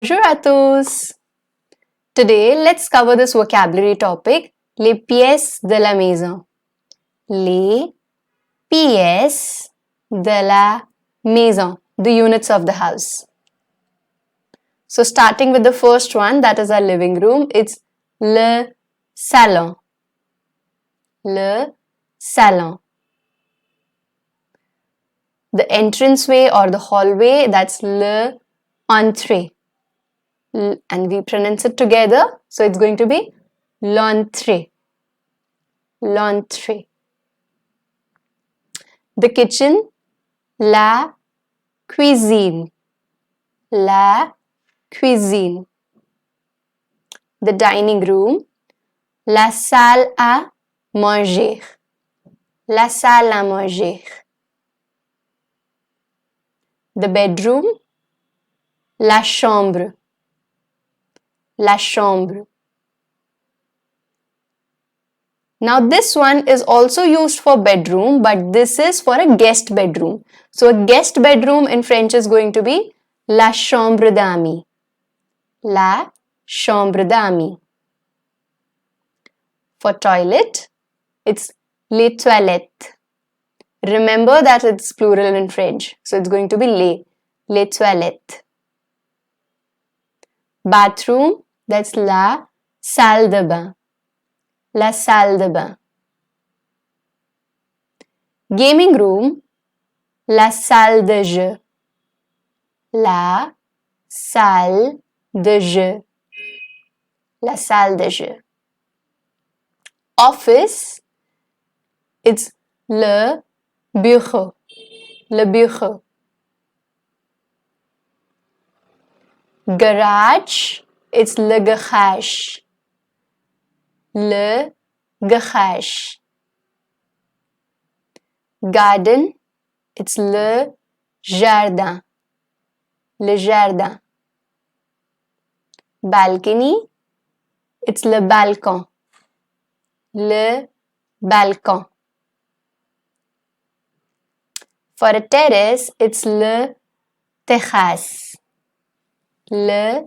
Bonjour à tous! Today, let's cover this vocabulary topic, les pièces de la maison. Les pièces de la maison, the units of the house. So, starting with the first one, that is our living room, it's le salon. Le salon. The entranceway or the hallway, that's le entrée. And we pronounce it together, so it's going to be l'entrée. L'entrée. The kitchen, la cuisine. La cuisine. The dining room, la salle à manger. La salle à manger. The bedroom, la chambre. La chambre. Now this one is also used for bedroom, but this is for a guest bedroom. So a guest bedroom in French is going to be la chambre d'amis. La chambre d'amis. For toilet, it's les toilettes. Remember that it's plural in French, so it's going to be les toilettes. Bathroom, that's la salle de bain. La salle de bain. Gaming room, la salle de jeu. La salle de jeu. La salle de jeu. Office, it's le bureau. Le bureau. Garage, it's le garage. Le garage. Garden, it's le jardin. Le jardin. Balcony, it's le balcon. Le balcon. For a terrace, it's le terrasse. Le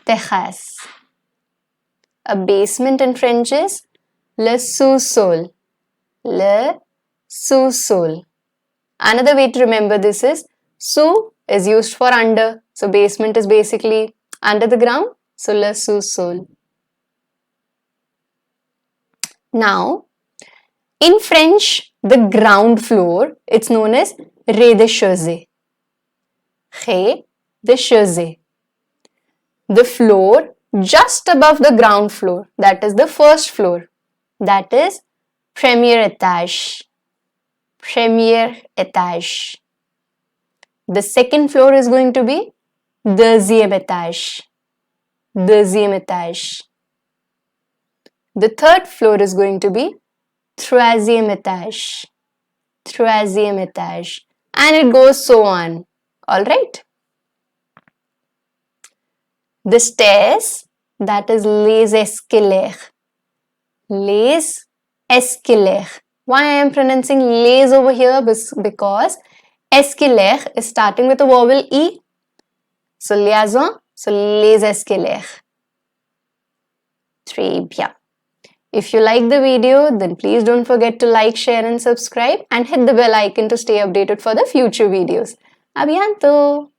terrasse. A basement in French is le sous-sol. Le sous-sol. Another way to remember this is sous is used for under. So basement is basically under the ground. So le sous-sol. Now, in French, the ground floor, it's known as rez-de-chaussée. Rez-de-chaussée. The floor just above the ground floor, that is the first floor, that is premier étage. Premier étage. The second floor is going to be deuxième étage. Deuxième étage. The third floor is going to be troisième étage. Troisième étage. And it goes so on. Alright? The stairs, that is les escaliers. Les escaliers. Why I am pronouncing les over here? Because escalier is starting with a vowel E. So liaison, so les escaliers. Très bien. If you like the video, then please don't forget to like, share and subscribe and hit the bell icon to stay updated for the future videos. A bientôt!